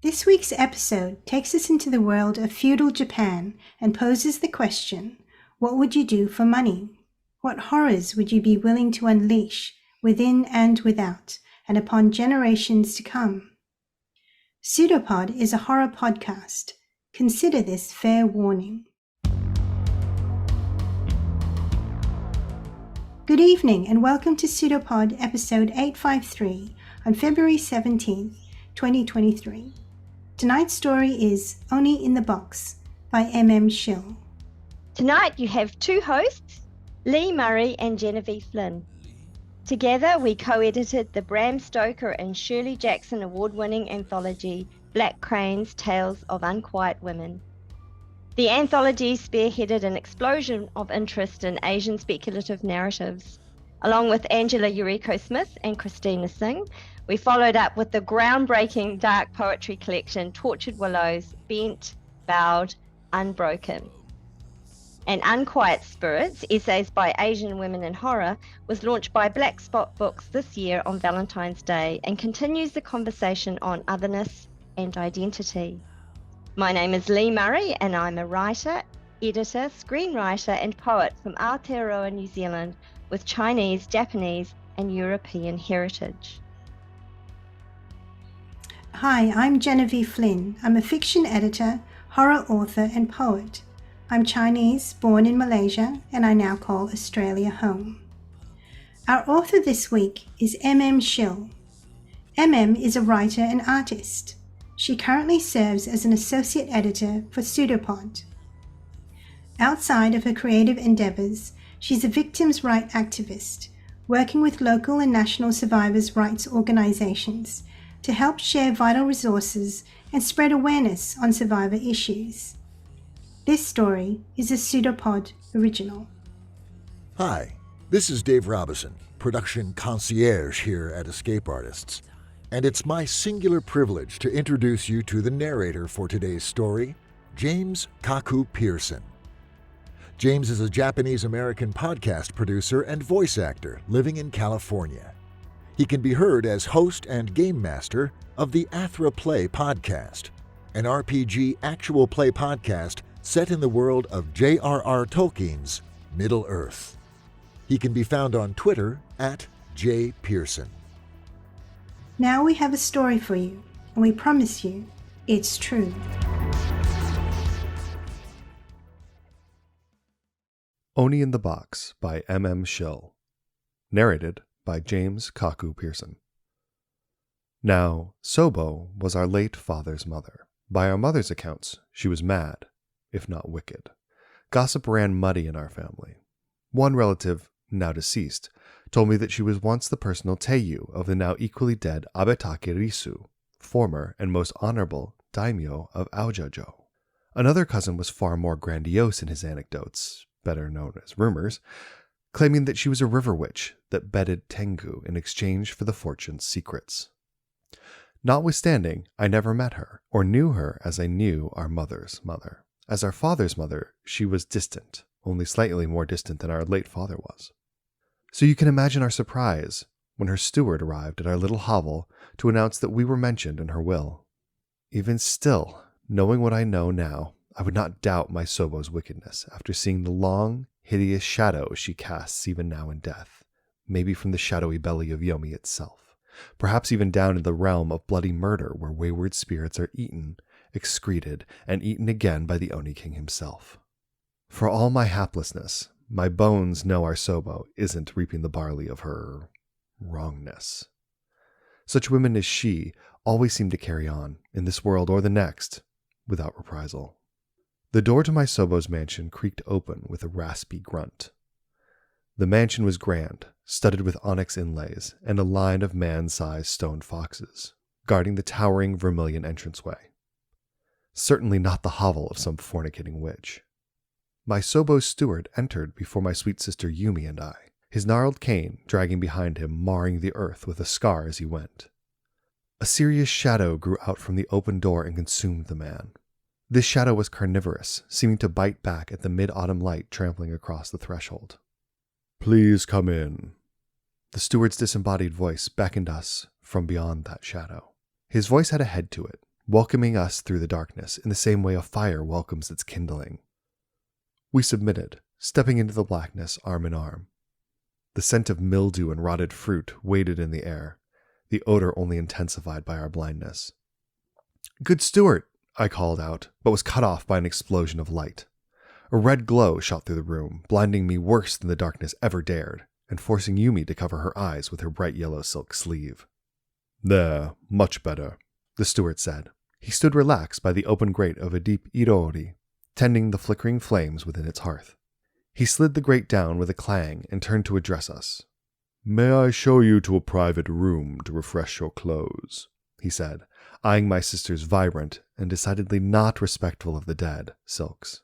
This week's episode takes us into the world of feudal Japan and poses the question, what would you do for money? What horrors would you be willing to unleash within and without, and upon generations to come? PseudoPod is a horror podcast. Consider this fair warning. Good evening and welcome to PseudoPod episode 853 on February 17th, 2023. Tonight's story is Oni in the Box by Schill. Tonight you have two hosts, Lee Murray and Genevieve Flynn. Together we co-edited the Bram Stoker and Shirley Jackson award-winning anthology Black Crane's Tales of Unquiet Women. The anthology spearheaded an explosion of interest in Asian speculative narratives. Along with Angela Yuriko Smith and Christina Singh, we followed up with the groundbreaking dark poetry collection Tortured Willows, Bent, Bowed, Unbroken. And Unquiet Spirits, Essays by Asian Women in Horror, was launched by Black Spot Books this year on Valentine's Day and continues the conversation on otherness and identity. My name is Lee Murray and I'm a writer, editor, screenwriter and poet from Aotearoa, New Zealand with Chinese, Japanese and European heritage. Hi, I'm Genevieve Flynn. I'm a fiction editor, horror author and poet. I'm Chinese, born in Malaysia, and I now call Australia home. Our author this week is Schill. Is a writer and artist. She currently serves as an associate editor for PseudoPod. Outside of her creative endeavors, she's a victims' rights activist, working with local and national survivors' rights organizations to help share vital resources and spread awareness on survivor issues. This story is a PseudoPod original. Hi, this is Dave Robison, production concierge here at Escape Artists, and it's my singular privilege to introduce you to the narrator for today's story, James Kaku Pearson. James is a Japanese-American podcast producer and voice actor living in California. He can be heard as host and game master of the Athra Play podcast, an RPG actual play podcast set in the world of J.R.R. Tolkien's Middle-earth. He can be found on Twitter at jpearson. Now we have a story for you, and we promise you it's true. Oni in the Box by Schill. Narrated by James Kaku Pearson. Now, Sobo was our late father's mother. By our mother's accounts, she was mad, if not wicked. Gossip ran muddy in our family. One relative, now deceased, told me that she was once the personal Teiyu of the now equally dead Abetake Risu, former and most honorable daimyo of Aojajo. Another cousin was far more grandiose in his anecdotes, better known as rumors, claiming that she was a river witch that bedded Tengu in exchange for the fortune's secrets. Notwithstanding, I never met her, or knew her as I knew our mother's mother. As our father's mother, she was distant, only slightly more distant than our late father was. So you can imagine our surprise when her steward arrived at our little hovel to announce that we were mentioned in her will. Even still, knowing what I know now, I would not doubt my Sobo's wickedness after seeing the long, hideous shadow she casts even now in death, maybe from the shadowy belly of Yomi itself, perhaps even down in the realm of bloody murder where wayward spirits are eaten, excreted, and eaten again by the Oni King himself. For all my haplessness, my bones know our Sobo isn't reaping the barley of her wrongness. Such women as she always seem to carry on, in this world or the next, without reprisal. The door to my Sobo's mansion creaked open with a raspy grunt. The mansion was grand, studded with onyx inlays, and a line of man-sized stone foxes, guarding the towering vermilion entranceway. Certainly not the hovel of some fornicating witch. My Sobo's steward entered before my sweet sister Yumi and I, his gnarled cane dragging behind him, marring the earth with a scar as he went. A serious shadow grew out from the open door and consumed the man. This shadow was carnivorous, seeming to bite back at the mid-autumn light trampling across the threshold. "Please come in." The steward's disembodied voice beckoned us from beyond that shadow. His voice had a head to it, welcoming us through the darkness in the same way a fire welcomes its kindling. We submitted, stepping into the blackness arm in arm. The scent of mildew and rotted fruit waited in the air, the odor only intensified by our blindness. "Good steward," I called out, but was cut off by an explosion of light. A red glow shot through the room, blinding me worse than the darkness ever dared, and forcing Yumi to cover her eyes with her bright yellow silk sleeve. "There, much better," the steward said. He stood relaxed by the open grate of a deep irori, tending the flickering flames within its hearth. He slid the grate down with a clang and turned to address us. "May I show you to a private room to refresh your clothes?" he said, eyeing my sister's vibrant and decidedly not respectful of the dead silks.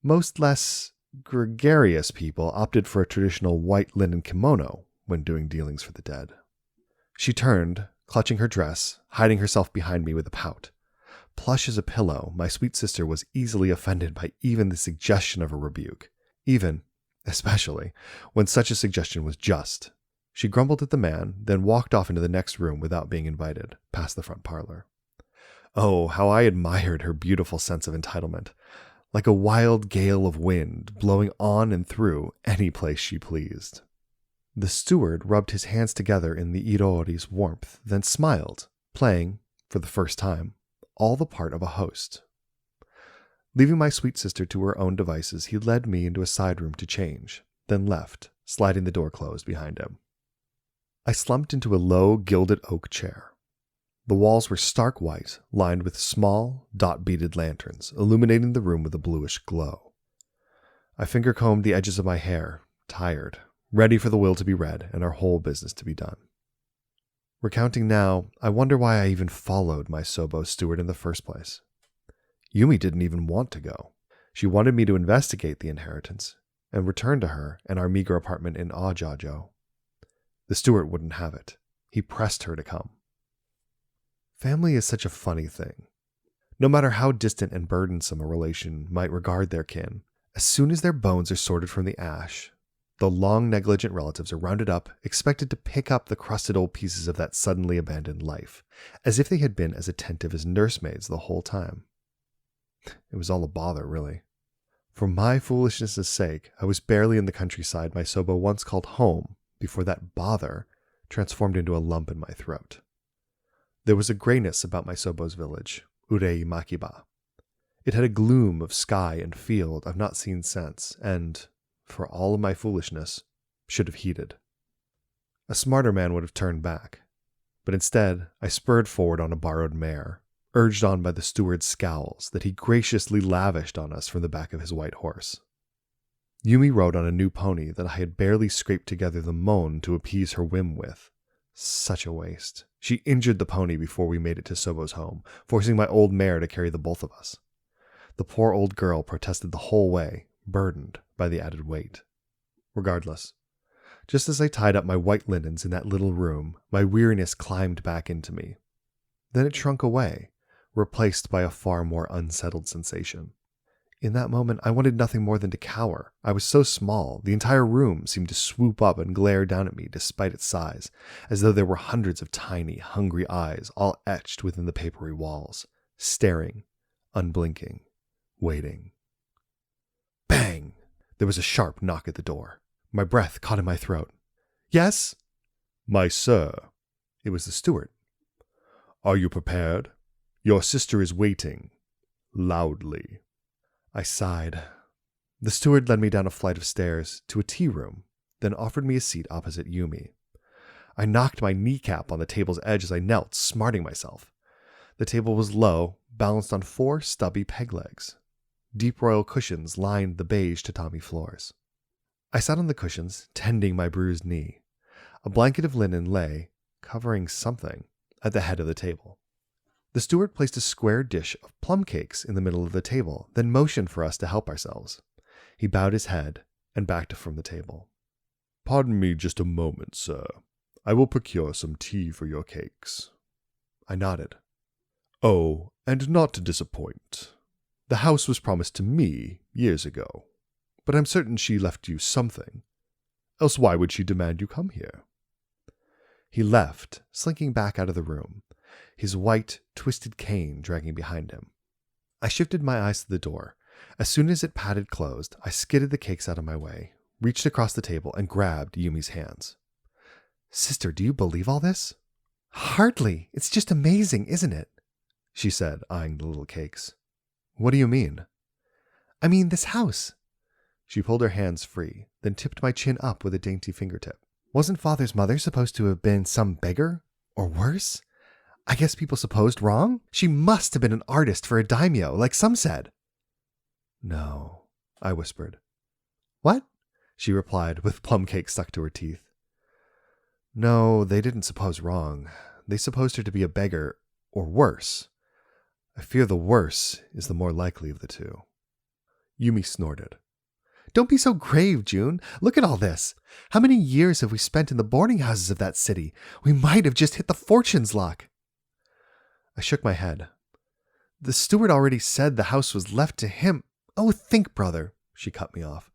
Most less gregarious people opted for a traditional white linen kimono when doing dealings for the dead. She turned, clutching her dress, hiding herself behind me with a pout. Plush as a pillow, my sweet sister was easily offended by even the suggestion of a rebuke, especially, when such a suggestion was just. She grumbled at the man, then walked off into the next room without being invited, past the front parlor. Oh, how I admired her beautiful sense of entitlement, like a wild gale of wind blowing on and through any place she pleased. The steward rubbed his hands together in the irori's warmth, then smiled, playing, for the first time, all the part of a host. Leaving my sweet sister to her own devices, he led me into a side room to change, then left, sliding the door closed behind him. I slumped into a low, gilded oak chair. The walls were stark white, lined with small, dot-beaded lanterns, illuminating the room with a bluish glow. I finger-combed the edges of my hair, tired, ready for the will to be read and our whole business to be done. Recounting now, I wonder why I even followed my Sobo steward in the first place. Yumi didn't even want to go. She wanted me to investigate the inheritance and return to her and our meager apartment in Ajajo. The steward wouldn't have it. He pressed her to come. Family is such a funny thing. No matter how distant and burdensome a relation might regard their kin, as soon as their bones are sorted from the ash, the long negligent relatives are rounded up, expected to pick up the crusted old pieces of that suddenly abandoned life, as if they had been as attentive as nursemaids the whole time. It was all a bother, really. For my foolishness' sake, I was barely in the countryside my Sobo once called home before that bother transformed into a lump in my throat. There was a grayness about my Sobo's village, Urei Makiba. It had a gloom of sky and field I've not seen since, and, for all of my foolishness, should have heeded. A smarter man would have turned back, but instead I spurred forward on a borrowed mare, urged on by the steward's scowls that he graciously lavished on us from the back of his white horse. Yumi rode on a new pony that I had barely scraped together the mone to appease her whim with. Such a waste. She injured the pony before we made it to Sobo's home, forcing my old mare to carry the both of us. The poor old girl protested the whole way, burdened by the added weight. Regardless, just as I tied up my white linens in that little room, my weariness climbed back into me. Then it shrunk away, replaced by a far more unsettled sensation. In that moment, I wanted nothing more than to cower. I was so small, the entire room seemed to swoop up and glare down at me despite its size, as though there were hundreds of tiny, hungry eyes all etched within the papery walls, staring, unblinking, waiting. Bang! There was a sharp knock at the door. My breath caught in my throat. "Yes?" "My sir." It was the steward. "Are you prepared? Your sister is waiting. Loudly." I sighed. The steward led me down a flight of stairs to a tea room, then offered me a seat opposite Yumi. I knocked my kneecap on the table's edge as I knelt, smarting myself. The table was low, balanced on 4 stubby peg legs. Deep royal cushions lined the beige tatami floors. I sat on the cushions, tending my bruised knee. A blanket of linen lay, covering something, at the head of the table. The steward placed a square dish of plum cakes in the middle of the table, then motioned for us to help ourselves. He bowed his head and backed from the table. "Pardon me just a moment, sir. I will procure some tea for your cakes." I nodded. "Oh, and not to disappoint. The house was promised to me years ago, but I'm certain she left you something. Else why would she demand you come here?" He left, slinking back out of the room, his white, twisted cane dragging behind him. I shifted my eyes to the door. As soon as it padded closed, I skidded the cakes out of my way, reached across the table, and grabbed Yumi's hands. "Sister, do you believe all this?" "Hardly. It's just amazing, isn't it?" she said, eyeing the little cakes. "What do you mean?" "I mean this house." She pulled her hands free, then tipped my chin up with a dainty fingertip. "Wasn't Father's mother supposed to have been some beggar? Or worse? I guess people supposed wrong? She must have been an artist for a daimyo, like some said." "No," I whispered. "What?" she replied, with plum cake stuck to her teeth. "No, they didn't suppose wrong. They supposed her to be a beggar, or worse. I fear the worse is the more likely of the two." Yumi snorted. "Don't be so grave, June. Look at all this. How many years have we spent in the boarding houses of that city? We might have just hit the fortune's luck." I shook my head. "The steward already said the house was left to him." "Oh, think, brother," she cut me off.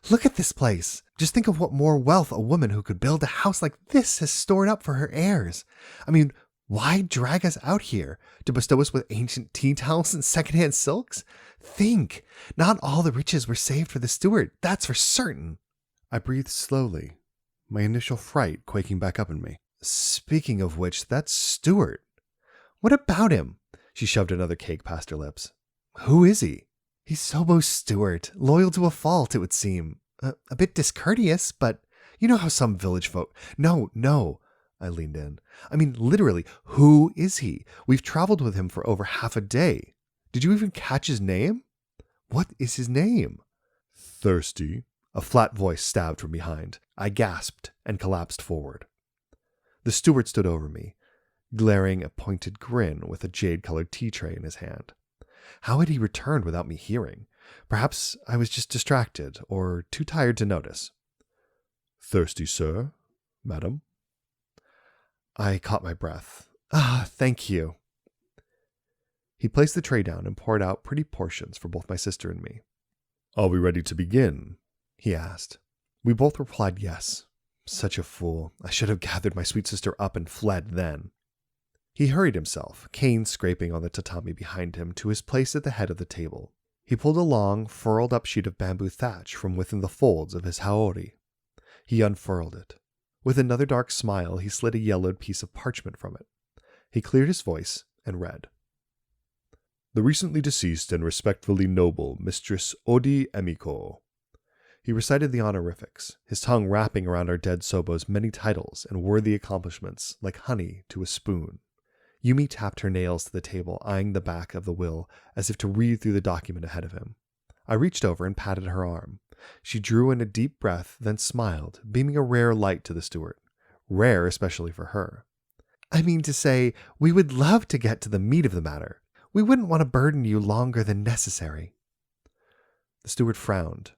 "Look at this place. Just think of what more wealth a woman who could build a house like this has stored up for her heirs. I mean, why drag us out here? To bestow us with ancient tea towels and secondhand silks? Think, not all the riches were saved for the steward, that's for certain." I breathed slowly, my initial fright quaking back up in me. "Speaking of which, that's Stewart. What about him?" She shoved another cake past her lips. "Who is he?" "He's Sobo's Stewart, loyal to a fault, it would seem. A bit discourteous, but you know how some village folk—" No, I leaned in. "I mean, literally, who is he? We've traveled with him for over half a day. Did you even catch his name?" "What is his name?" "Thirsty," a flat voice stabbed from behind. I gasped and collapsed forward. The steward stood over me, glaring a pointed grin with a jade-colored tea tray in his hand. How had he returned without me hearing? Perhaps I was just distracted, or too tired to notice. "Thirsty, sir? Madam?" I caught my breath. Thank you." He placed the tray down and poured out pretty portions for both my sister and me. "Are we ready to begin?" he asked. We both replied yes. Such a fool. I should have gathered my sweet sister up and fled then. He hurried himself, cane scraping on the tatami behind him, to his place at the head of the table. He pulled a long, furled-up sheet of bamboo thatch from within the folds of his haori. He unfurled it. With another dark smile, he slid a yellowed piece of parchment from it. He cleared his voice and read. "The recently deceased and respectfully noble Mistress Odi Emiko." He recited the honorifics, his tongue wrapping around our dead Sobo's many titles and worthy accomplishments like honey to a spoon. Yumi tapped her nails to the table, eyeing the back of the will as if to read through the document ahead of him. I reached over and patted her arm. She drew in a deep breath, then smiled, beaming a rare light to the steward. Rare especially for her. "I mean to say, we would love to get to the meat of the matter. We wouldn't want to burden you longer than necessary." The steward frowned.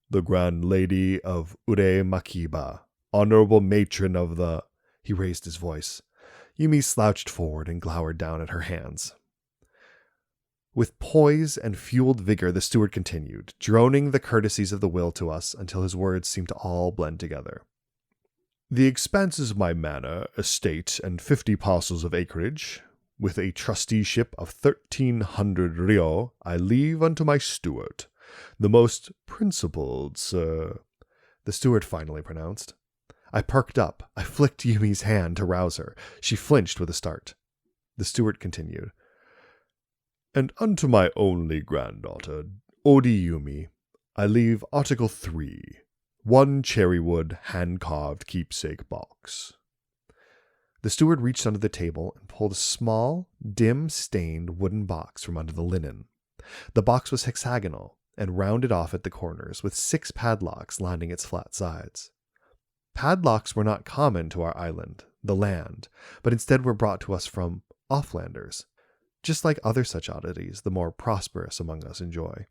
"The grand lady of Ure Makiba, honorable matron of the—" He raised his voice. Yumi slouched forward and glowered down at her hands. With poise and fueled vigor, the steward continued, droning the courtesies of the will to us until his words seemed to all blend together. "The expanses of my manor, estate, and 50 parcels of acreage, with a trusteeship of 1,300 ryo, I leave unto my steward, the most principled, sir," the steward finally pronounced. I perked up. I flicked Yumi's hand to rouse her. She flinched with a start. The steward continued. "And unto my only granddaughter, Odi Yumi, I leave Article 3, 1 cherrywood hand-carved keepsake box." The steward reached under the table and pulled a small, dim-stained wooden box from under the linen. The box was hexagonal and rounded off at the corners, with 6 padlocks lining its flat sides. Padlocks were not common to our island, the land, but instead were brought to us from offlanders, just like other such oddities the more prosperous among us enjoy.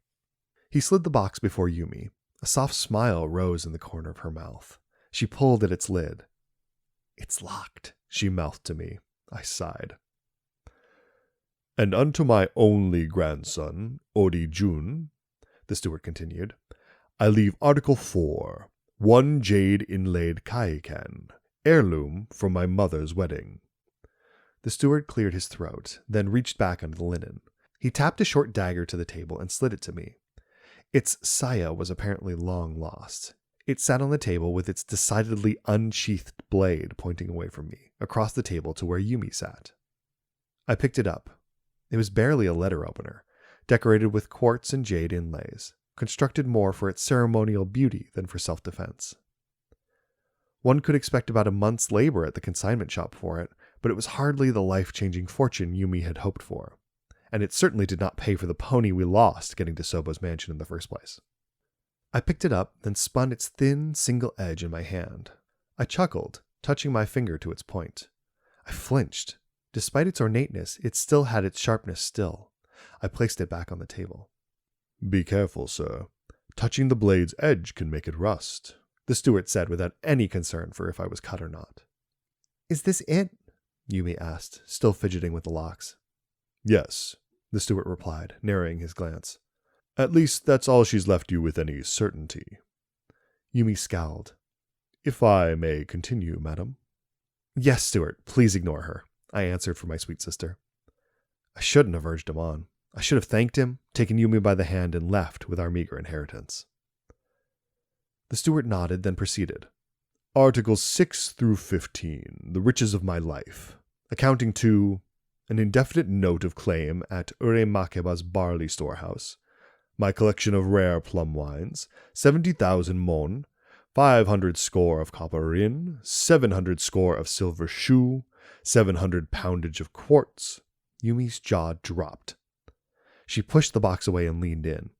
He slid the box before Yumi. A soft smile rose in the corner of her mouth. She pulled at its lid. "It's locked," she mouthed to me. I sighed. "And unto my only grandson, Odi Jun," the steward continued, "I leave Article 4, 1 jade inlaid kaikan, heirloom from my mother's wedding." The steward cleared his throat, then reached back under the linen. He tapped a short dagger to the table and slid it to me. Its saya was apparently long lost. It sat on the table with its decidedly unsheathed blade pointing away from me, across the table to where Yumi sat. I picked it up. It was barely a letter opener, decorated with quartz and jade inlays, constructed more for its ceremonial beauty than for self-defense. One could expect about a month's labor at the consignment shop for it, but it was hardly the life-changing fortune Yumi had hoped for, and it certainly did not pay for the pony we lost getting to Sobo's mansion in the first place. I picked it up, then spun its thin, single edge in my hand. I chuckled, touching my finger to its point. I flinched. Despite its ornateness, it still had its sharpness still. I placed it back on the table. "Be careful, sir. Touching the blade's edge can make it rust," the steward said without any concern for if I was cut or not. "Is this it?" Yumi asked, still fidgeting with the locks. "Yes," the steward replied, narrowing his glance. "At least that's all she's left you with any certainty." Yumi scowled. "If I may continue, madam?" "Yes, steward, please ignore her," I answered for my sweet sister. I shouldn't have urged him on. I should have thanked him, taken Yumi by the hand, and left with our meager inheritance. The steward nodded, then proceeded. "Articles 6 through 15, the riches of my life, accounting to an indefinite note of claim at Ure Makeba's barley storehouse, my collection of rare plum wines, 70,000 mon, 500 score of copper rin, 700 score of silver shoe, 700 poundage of quartz." Yumi's jaw dropped. She pushed the box away and leaned in.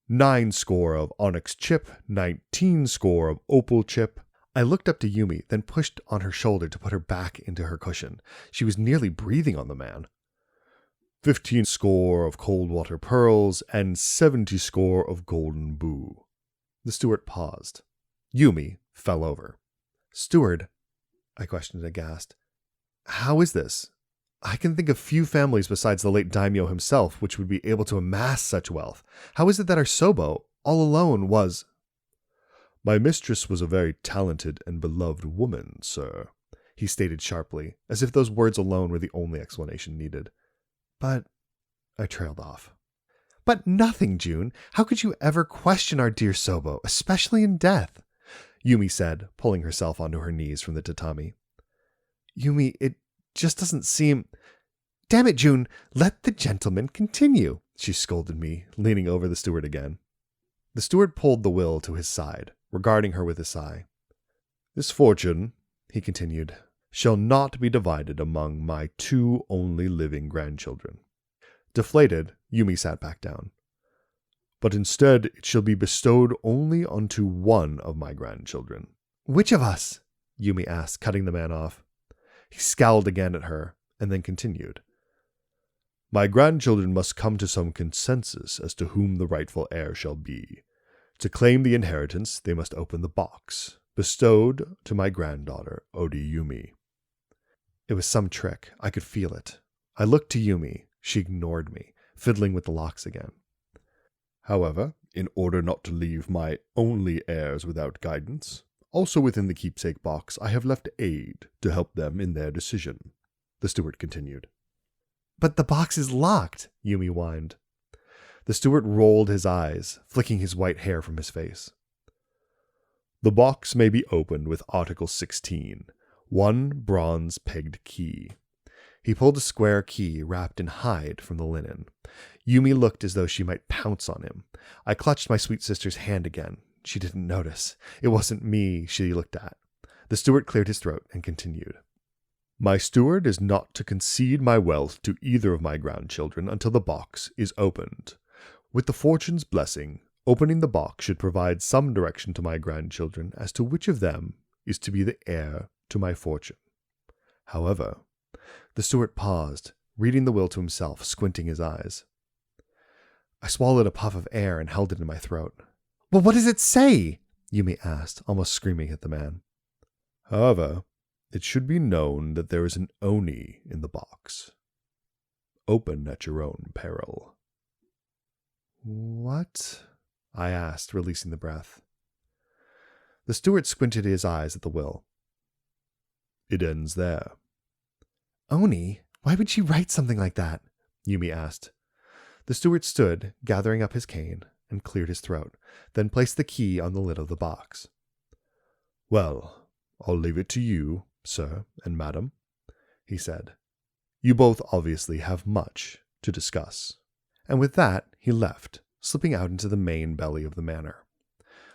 9 score of onyx chip, 19 score of opal chip. I looked up to Yumi, then pushed on her shoulder to put her back into her cushion. She was nearly breathing on the man. 15 score of cold water pearls, and 70 score of golden boo. The steward paused. Yumi fell over. "Steward," I questioned aghast, "how is this? I can think of few families besides the late daimyo himself which would be able to amass such wealth. How is it that our Sobo, all alone, was—" "My mistress was a very talented and beloved woman, sir," he stated sharply, as if those words alone were the only explanation needed. "But—" I trailed off. "But nothing, June. How could you ever question our dear Sobo, especially in death?" Yumi said, pulling herself onto her knees from the tatami. "Yumi, it just doesn't seem—" "Damn it, June, let the gentleman continue," she scolded me, leaning over the steward again. The steward pulled the will to his side, regarding her with a sigh. "This fortune," he continued, "shall not be divided among my 2 only living grandchildren." Deflated, Yumi sat back down. "But instead it shall be bestowed only unto one of my grandchildren." "Which of us?" Yumi asked, cutting the man off. He scowled again at her, and then continued. "My grandchildren must come to some consensus as to whom the rightful heir shall be. To claim the inheritance, they must open the box, bestowed to my granddaughter, Odi Yumi." It was some trick. I could feel it. I looked to Yumi. She ignored me, fiddling with the locks again. "However, in order not to leave my only heirs without guidance, also within the keepsake box I have left aid to help them in their decision," the steward continued. "But the box is locked," Yumi whined. The steward rolled his eyes, flicking his white hair from his face. "The box may be opened with Article 16, 1 bronze-pegged key." He pulled a square key wrapped in hide from the linen. Yumi looked as though she might pounce on him. I clutched my sweet sister's hand again. She didn't notice. It wasn't me she looked at. The steward cleared his throat and continued. "My steward is not to concede my wealth to either of my grandchildren until the box is opened. With the fortune's blessing, opening the box should provide some direction to my grandchildren as to which of them is to be the heir to my fortune. However," the steward paused, reading the will to himself, squinting his eyes. I swallowed a puff of air and held it in my throat. "Well, what does it say?" Yumi asked, almost screaming at the man. "However, it should be known that there is an Oni in the box. Open at your own peril." "What?" I asked, releasing the breath. The steward squinted his eyes at the will. "It ends there. Oni? Why would she write something like that? Yumi asked. The steward stood, gathering up his cane, and cleared his throat, then placed the key on the lid of the box. Well, I'll leave it to you, sir and madam, he said. You both obviously have much to discuss. And with that, he left, slipping out into the main belly of the manor.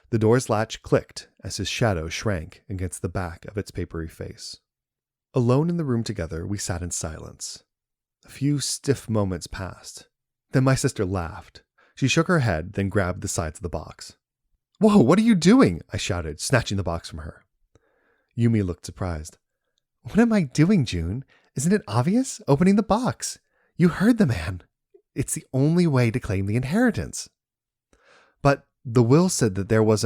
The door's latch clicked as his shadow shrank against the back of its papery face. Alone in the room together, we sat in silence. A few stiff moments passed. Then my sister laughed. She shook her head, then grabbed the sides of the box. Whoa, what are you doing? I shouted, snatching the box from her. Yumi looked surprised. What am I doing, June? Isn't it obvious? Opening the box. You heard the man. It's the only way to claim the inheritance. But the will said that there was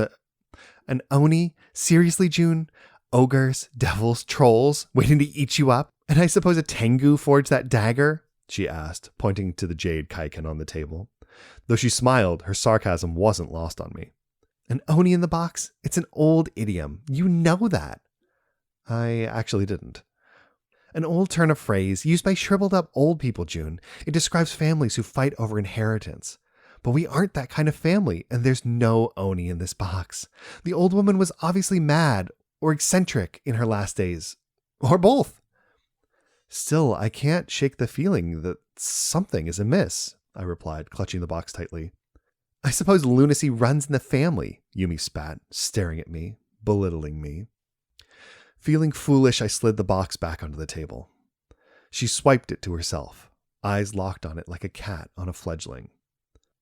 an Oni. Seriously, June? Ogres, devils, trolls, waiting to eat you up? And I suppose a Tengu forged that dagger? She asked, pointing to the jade kaiken on the table. Though she smiled, her sarcasm wasn't lost on me. An Oni in the box? It's an old idiom. You know that. I actually didn't. An old turn of phrase used by shriveled up old people, June. It describes families who fight over inheritance. But we aren't that kind of family, and there's no Oni in this box. The old woman was obviously mad or eccentric in her last days. Or both. Still, I can't shake the feeling that something is amiss, I replied, clutching the box tightly. I suppose lunacy runs in the family, Yumi spat, staring at me, belittling me. Feeling foolish, I slid the box back onto the table. She swiped it to herself, eyes locked on it like a cat on a fledgling.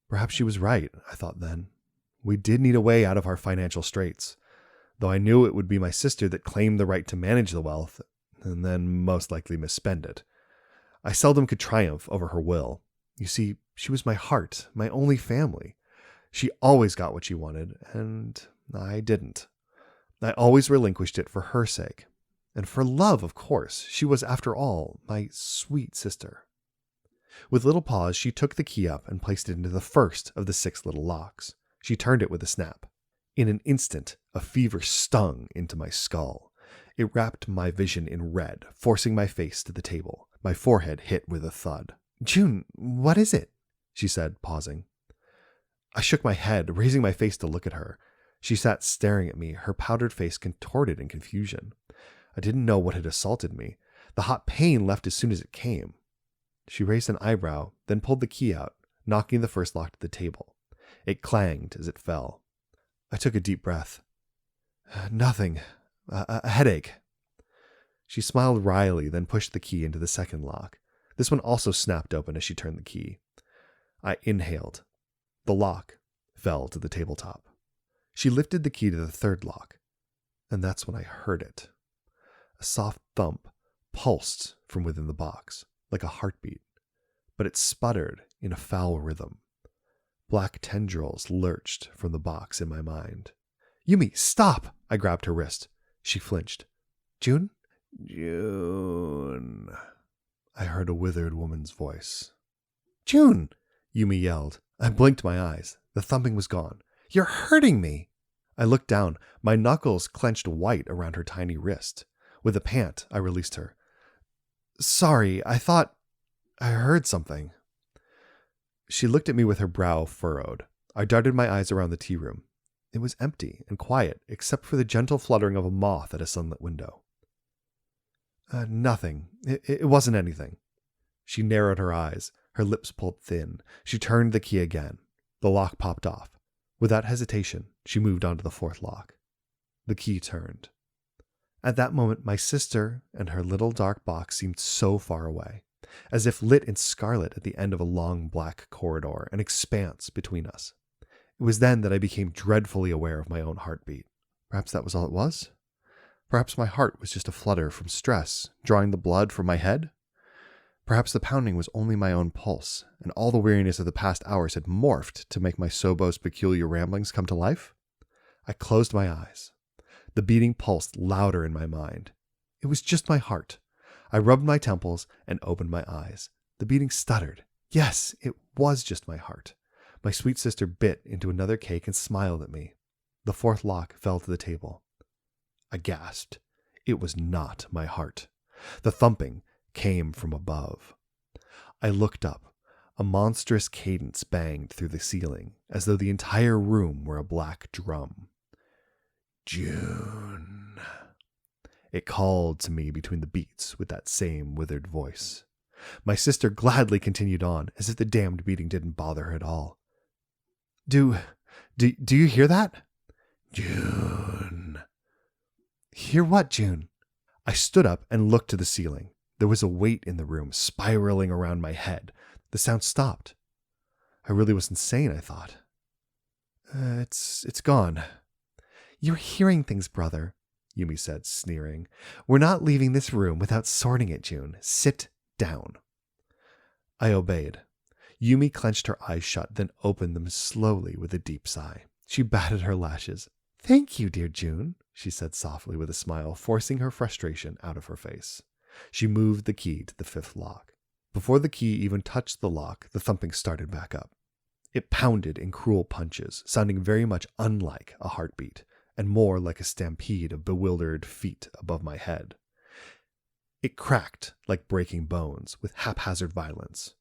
Perhaps she was right, I thought then. We did need a way out of our financial straits, though I knew it would be my sister that claimed the right to manage the wealth, and then most likely misspend it. I seldom could triumph over her will. You see, she was my heart, my only family. She always got what she wanted, and I didn't. I always relinquished it for her sake. And for love, of course. She was, after all, my sweet sister. With little pause, she took the key up and placed it into the first of the 6 little locks. She turned it with a snap. In an instant, a fever stung into my skull. It wrapped my vision in red, forcing my face to the table. My forehead hit with a thud. June, what is it? She said, pausing. I shook my head, raising my face to look at her. She sat staring at me, her powdered face contorted in confusion. I didn't know what had assaulted me. The hot pain left as soon as it came. She raised an eyebrow, then pulled the key out, knocking the first lock to the table. It clanged as it fell. I took a deep breath. Nothing. A headache. She smiled wryly, then pushed the key into the second lock. This one also snapped open as she turned the key. I inhaled. The lock fell to the tabletop. She lifted the key to the third lock, and that's when I heard it. A soft thump pulsed from within the box, like a heartbeat, but it sputtered in a foul rhythm. Black tendrils lurched from the box in my mind. Yumi, stop! I grabbed her wrist. She flinched. June? June. I heard a withered woman's voice. June! Yumi yelled. I blinked my eyes. The thumping was gone. You're hurting me! I looked down, my knuckles clenched white around her tiny wrist. With a pant, I released her. Sorry, I thought I heard something. She looked at me with her brow furrowed. I darted my eyes around the tea room. It was empty and quiet, except for the gentle fluttering of a moth at a sunlit window. Nothing. It wasn't anything. She narrowed her eyes, her lips pulled thin. She turned the key again. The lock popped off. Without hesitation, she moved on to the fourth lock. The key turned. At that moment, my sister and her little dark box seemed so far away, as if lit in scarlet at the end of a long black corridor, an expanse between us. It was then that I became dreadfully aware of my own heartbeat. Perhaps that was all it was? Perhaps my heart was just a flutter from stress, drawing the blood from my head? Perhaps the pounding was only my own pulse, and all the weariness of the past hours had morphed to make my Sobo's peculiar ramblings come to life? I closed my eyes. The beating pulsed louder in my mind. It was just my heart. I rubbed my temples and opened my eyes. The beating stuttered. Yes, it was just my heart. My sweet sister bit into another cake and smiled at me. The fourth lock fell to the table. I gasped. It was not my heart. The thumping, came from above. I looked up. A monstrous cadence banged through the ceiling, as though the entire room were a black drum. June. It called to me between the beats with that same withered voice. My sister gladly continued on, as if the damned beating didn't bother her at all. Do you hear that? June. Hear what, June? I stood up and looked to the ceiling. There was a weight in the room, spiraling around my head. The sound stopped. I really was insane, I thought. It's gone. You're hearing things, brother, Yumi said, sneering. We're not leaving this room without sorting it, June. Sit down. I obeyed. Yumi clenched her eyes shut, then opened them slowly with a deep sigh. She batted her lashes. Thank you, dear June, she said softly with a smile, forcing her frustration out of her face. She moved the key to the 5th lock. Before the key even touched the lock, the thumping started back up. It pounded in cruel punches, sounding very much unlike a heartbeat, and more like a stampede of bewildered feet above my head. It cracked like breaking bones, with haphazard violence.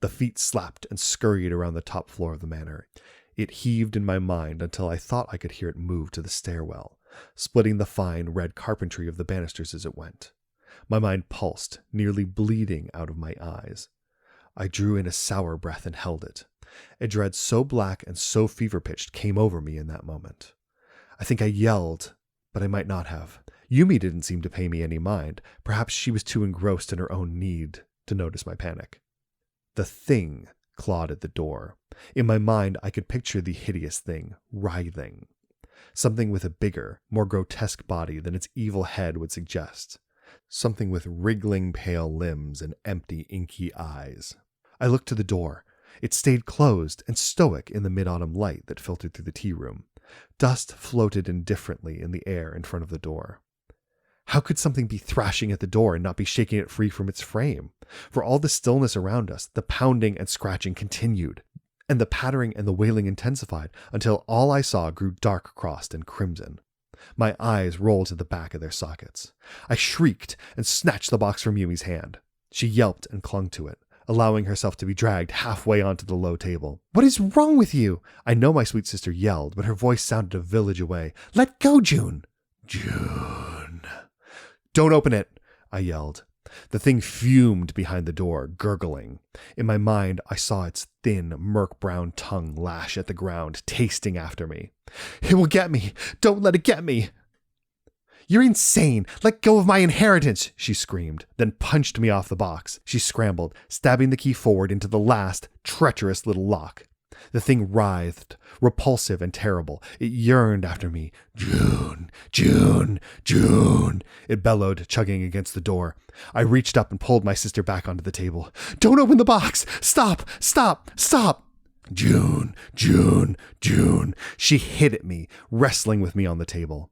The feet slapped and scurried around the top floor of the manor. It heaved in my mind until I thought I could hear it move to the stairwell, splitting the fine red carpentry of the banisters as it went. My mind pulsed, nearly bleeding out of my eyes. I drew in a sour breath and held it. A dread so black and so fever-pitched came over me in that moment. I think I yelled, but I might not have. Yumi didn't seem to pay me any mind. Perhaps she was too engrossed in her own need to notice my panic. The thing clawed at the door. In my mind, I could picture the hideous thing, writhing. Something with a bigger, more grotesque body than its evil head would suggest. Something with wriggling pale limbs and empty, inky eyes. I looked to the door. It stayed closed and stoic in the mid-autumn light that filtered through the tea room. Dust floated indifferently in the air in front of the door. How could something be thrashing at the door and not be shaking it free from its frame? For all the stillness around us, the pounding and scratching continued, and the pattering and the wailing intensified until all I saw grew dark-crossed and crimson. My eyes rolled to the back of their sockets. I shrieked and snatched the box from Yumi's hand. She yelped and clung to it, allowing herself to be dragged halfway onto the low table. What is wrong with you? I know my sweet sister yelled, but her voice sounded a village away. Let go, June! June! Don't open it! I yelled. The thing fumed behind the door, gurgling. In my mind, I saw its thin, murk-brown tongue lash at the ground, tasting after me. It will get me! Don't let it get me! You're insane! Let go of my inheritance! She screamed, then punched me off the box. She scrambled, stabbing the key forward into the last, treacherous little lock. The thing writhed, repulsive and terrible. It yearned after me. June, June, June, it bellowed, chugging against the door. I reached up and pulled my sister back onto the table. Don't open the box! Stop! Stop! Stop! June, June, June. She hit at me, wrestling with me on the table.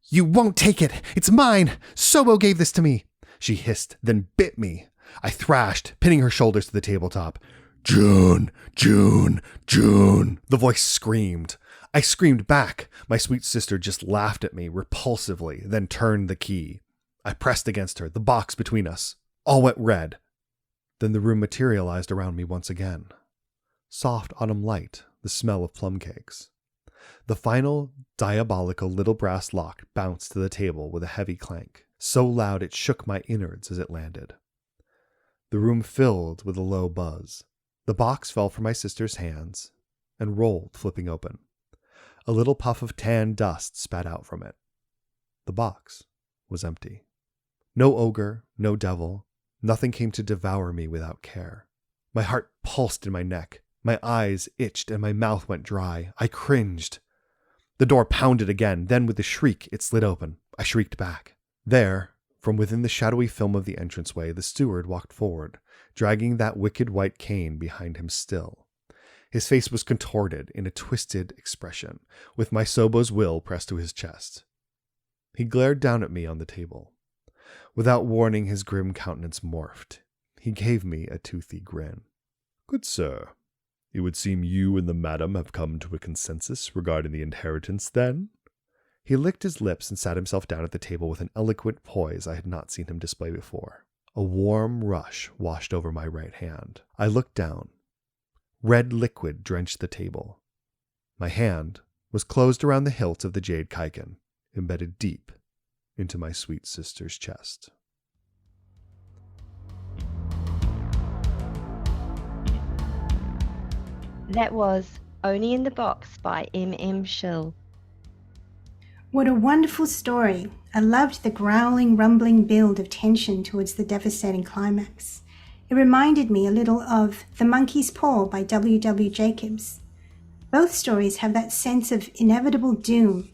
You won't take it! It's mine! Sobo gave this to me! She hissed, then bit me. I thrashed, pinning her shoulders to the tabletop. June, June, June, the voice screamed. I screamed back. My sweet sister just laughed at me repulsively, then turned the key. I pressed against her, the box between us. All went red. Then the room materialized around me once again. Soft autumn light, the smell of plum cakes. The final, diabolical little brass lock bounced to the table with a heavy clank, so loud it shook my innards as it landed. The room filled with a low buzz. The box fell from my sister's hands and rolled, flipping open. A little puff of tan dust spat out from it. The box was empty. No ogre, no devil, nothing came to devour me without care. My heart pulsed in my neck. My eyes itched and my mouth went dry. I cringed. The door pounded again, then with a shriek it slid open. I shrieked back. There, from within the shadowy film of the entranceway, the steward walked forward, dragging that wicked white cane behind him still. His face was contorted in a twisted expression, with my Sobo's will pressed to his chest. He glared down at me on the table. Without warning, his grim countenance morphed. He gave me a toothy grin. Good sir, it would seem you and the madam have come to a consensus regarding the inheritance, then? He licked his lips and sat himself down at the table with an eloquent poise I had not seen him display before. A warm rush washed over my right hand. I looked down. Red liquid drenched the table. My hand was closed around the hilt of the jade kaiken, embedded deep into my sweet sister's chest. That was Oni in the Box by M.M. Schill. What a wonderful story. I loved the growling, rumbling build of tension towards the devastating climax. It reminded me a little of The Monkey's Paw by W. W. Jacobs. Both stories have that sense of inevitable doom,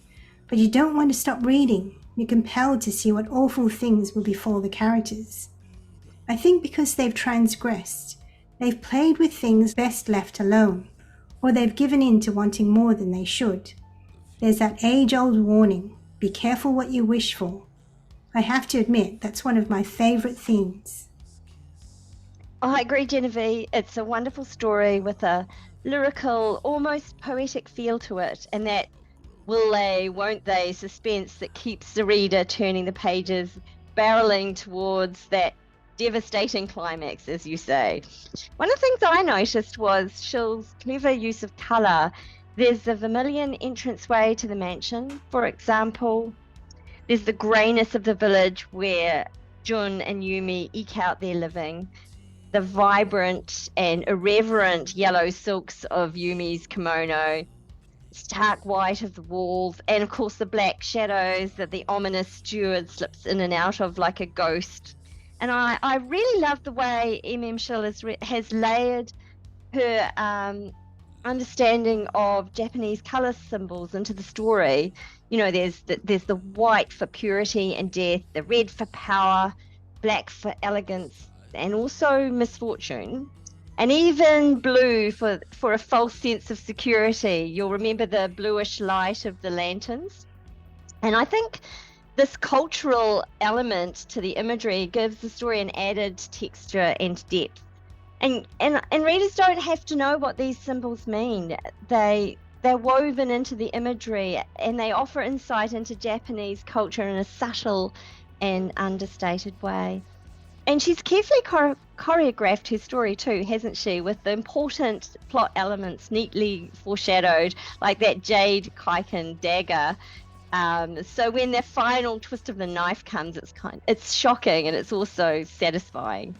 but you don't want to stop reading. You're compelled to see what awful things will befall the characters. I think because they've transgressed, they've played with things best left alone, or they've given in to wanting more than they should. There's that age-old warning, be careful what you wish for. I have to admit, that's one of my favourite themes. I agree, Genevieve. It's a wonderful story with a lyrical, almost poetic feel to it, and that will they, won't they suspense that keeps the reader turning the pages, barreling towards that devastating climax, as you say. One of the things I noticed was Schill's clever use of colour. There's the vermilion entranceway to the mansion, for example. There's the greyness of the village where Jun and Yumi eke out their living. The vibrant and irreverent yellow silks of Yumi's kimono. Stark white of the walls, and of course the black shadows that the ominous steward slips in and out of like a ghost. And I really love the way M.M. Schill has layered her understanding of Japanese color symbols into the story. You know, there's the white for purity and death, the red for power, black for elegance, and also misfortune, and even blue for a false sense of security. You'll remember the bluish light of the lanterns. And I think this cultural element to the imagery gives the story an added texture and depth. And readers don't have to know what these symbols mean. They're woven into the imagery, and they offer insight into Japanese culture in a subtle and understated way. And she's carefully choreographed her story too, hasn't she, with the important plot elements neatly foreshadowed, like that jade kaiken dagger. So when the final twist of the knife comes, it's shocking, and it's also satisfying.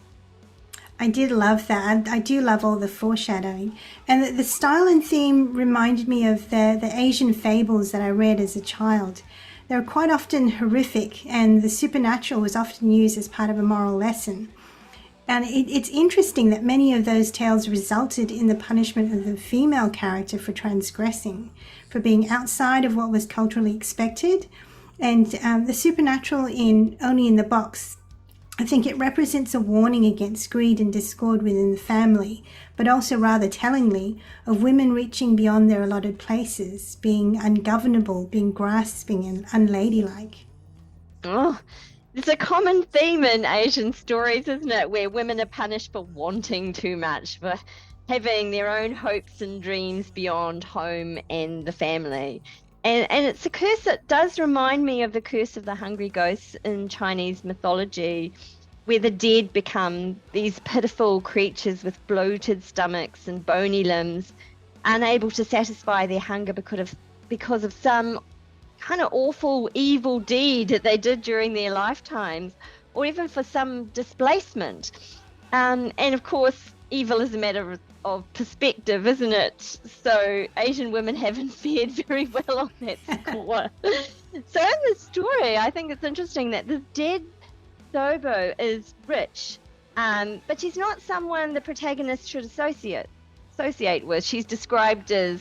I did love that. I do love all the foreshadowing. And the style and theme reminded me of the Asian fables that I read as a child. They were quite often horrific, and the supernatural was often used as part of a moral lesson. And it's interesting that many of those tales resulted in the punishment of the female character for transgressing, for being outside of what was culturally expected. And the supernatural in Oni in the Box, I think it represents a warning against greed and discord within the family, but also rather tellingly of women reaching beyond their allotted places, being ungovernable, being grasping and unladylike. Oh, it's a common theme in Asian stories, isn't it, where women are punished for wanting too much, for having their own hopes and dreams beyond home and the family. And it's a curse that does remind me of the curse of the hungry ghosts in Chinese mythology, where the dead become these pitiful creatures with bloated stomachs and bony limbs, unable to satisfy their hunger because of some kind of awful evil deed that they did during their lifetimes, or even for some displacement. And of course, evil is a matter of perspective, isn't it? So Asian women haven't fared very well on that score. So in the story, I think it's interesting that this dead Sobo is rich, but she's not someone the protagonist should associate with. She's described as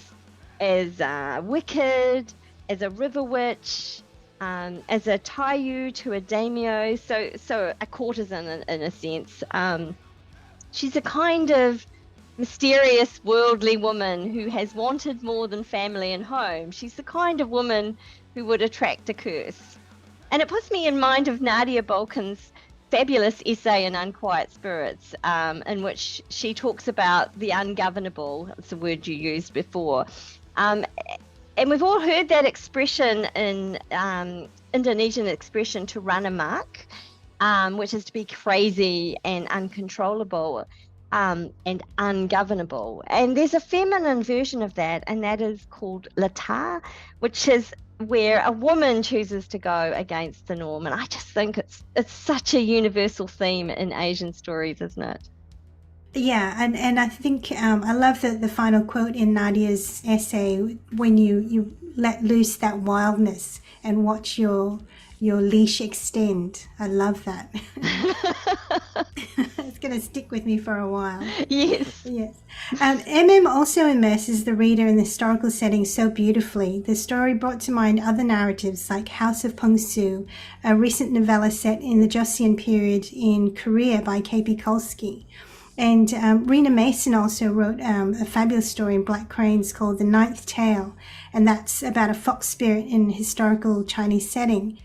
wicked, as a river witch, as a taiyu to a daimyo, so a courtesan in a sense. She's a kind of mysterious worldly woman who has wanted more than family and home. She's the kind of woman who would attract a curse. And it puts me in mind of Nadia Bolkin's fabulous essay in Unquiet Spirits, in which she talks about the ungovernable. It's a word you used before. And we've all heard that expression in Indonesian expression, to run amok. which is to be crazy and uncontrollable and ungovernable. And there's a feminine version of that, and that is called Lata, which is where a woman chooses to go against the norm. And I just think it's such a universal theme in Asian stories, isn't it? Yeah, and I think I love the final quote in Nadia's essay, when you let loose that wildness and watch your leash extend. I love that. It's going to stick with me for a while. Yes. Yes. MM also immerses the reader in the historical setting so beautifully. The story brought to mind other narratives like House of Pengsu, a recent novella set in the Joseon period in Korea by K.P. Kolsky. And Rena Mason also wrote a fabulous story in Black Cranes called The Ninth Tale, and that's about a fox spirit in a historical Chinese setting.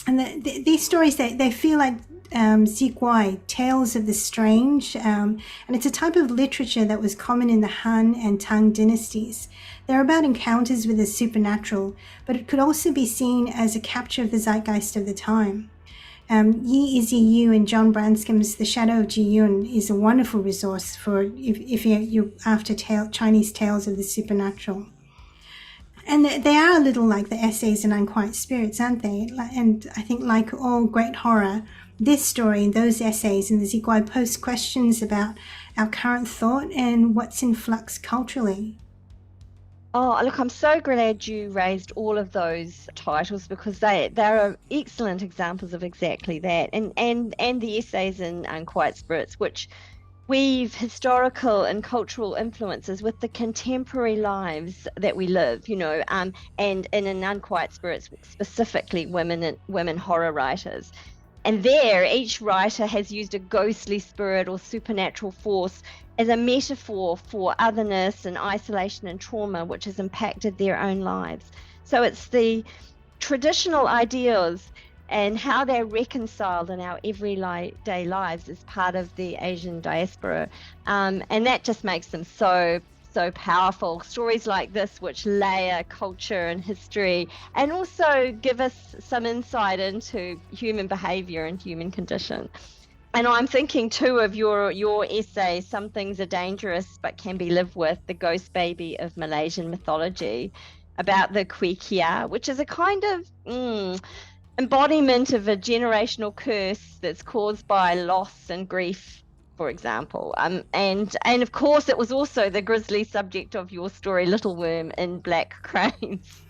And these stories, they feel like Ziguai, tales of the strange, and it's a type of literature that was common in the Han and Tang dynasties. They're about encounters with the supernatural, but it could also be seen as a capture of the zeitgeist of the time. Yi Izzy Yu and John Branscom's The Shadow of Ji Yun is a wonderful resource for if you're after Chinese tales of the supernatural. And they are a little like the essays in Unquiet Spirits, aren't they? And I think, like all great horror, this story and those essays in the Ziguai pose questions about our current thought and what's in flux culturally. Oh, look, I'm so glad you raised all of those titles, because they're excellent examples of exactly that. And the essays in Unquiet Spirits, which weave historical and cultural influences with the contemporary lives that we live, and in Unquiet Spirits, specifically women horror writers. And there, each writer has used a ghostly spirit or supernatural force as a metaphor for otherness and isolation and trauma, which has impacted their own lives. So it's the traditional ideals and how they're reconciled in our everyday lives as part of the Asian diaspora. And that just makes them so powerful. Stories like this, which layer culture and history and also give us some insight into human behavior and human condition. And I'm thinking too of your essay, Some Things Are Dangerous But Can Be Lived With, the ghost baby of Malaysian mythology, about the Kuikia, which is a kind of embodiment of a generational curse that's caused by loss and grief, for example. And of course, it was also the grisly subject of your story, Little Worm in Black Cranes.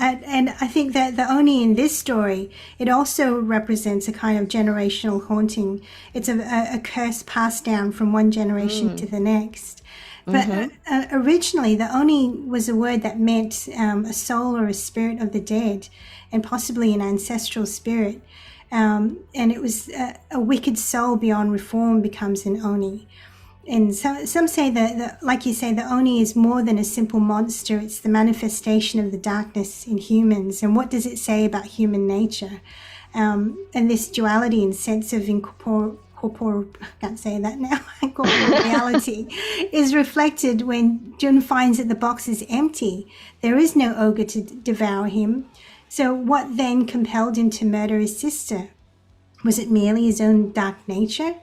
And I think that the Oni in this story, it also represents a kind of generational haunting. It's a curse passed down from one generation to the next. But originally, the Oni was a word that meant a soul or a spirit of the dead, and possibly an ancestral spirit. And it was a wicked soul beyond reform becomes an Oni. And some say that, like you say, the Oni is more than a simple monster. It's the manifestation of the darkness in humans. And what does it say about human nature? And this duality and sense of I can't say that now, incorporeality is reflected when Jun finds that the box is empty. There is no ogre to devour him. So what then compelled him to murder his sister? Was it merely his own dark nature?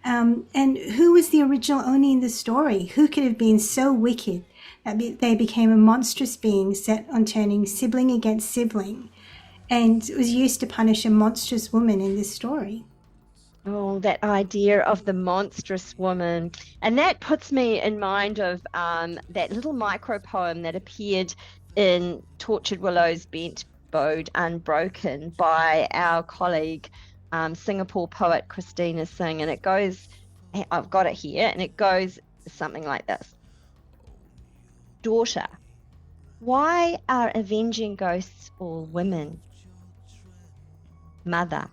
And who was the original Oni in the story? Who could have been so wicked that they became a monstrous being set on turning sibling against sibling, and was used to punish a monstrous woman in this story? Oh, that idea of the monstrous woman. And that puts me in mind of that little micro poem that appeared in Tortured Willow's Bent Bowed Unbroken by our colleague, Singapore poet Christina Singh. And it goes, I've got it here, and it goes something like this. Daughter, why are avenging ghosts all women? Mother,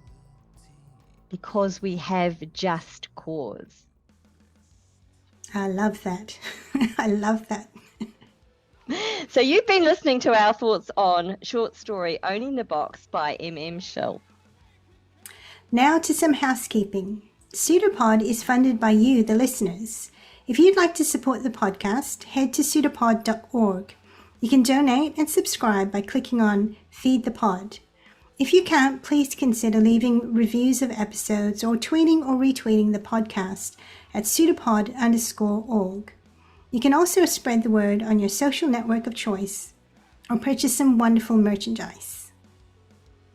because we have just cause. I love that. I love that. So you've been listening to our thoughts on short story Owning the Box by Schill. Now to some housekeeping. PseudoPod is funded by you, the listeners. If you'd like to support the podcast, head to pseudopod.org. You can donate and subscribe by clicking on Feed the Pod. If you can, please consider leaving reviews of episodes or tweeting or retweeting the podcast at pseudopod_org. You can also spread the word on your social network of choice or purchase some wonderful merchandise.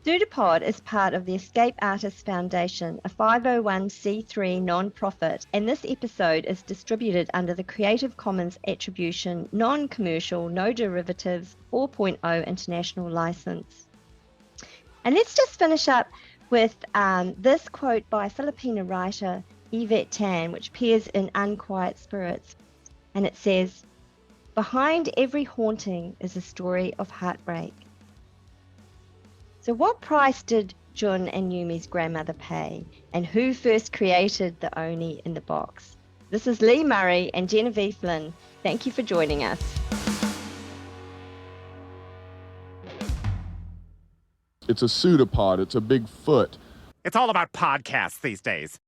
PseudoPod is part of the Escape Artists Foundation, a 501c3 non-profit, and this episode is distributed under the Creative Commons Attribution, Non-Commercial, No Derivatives 4.0 International License. And let's just finish up with this quote by Filipino writer Yvette Tan, which appears in Unquiet Spirits. And it says, "Behind every haunting is a story of heartbreak." So what price did Jun and Yumi's grandmother pay? And who first created the Oni in the box? This is Lee Murray and Genevieve Flynn. Thank you for joining us. It's a pseudopod. It's a big foot. It's all about podcasts these days.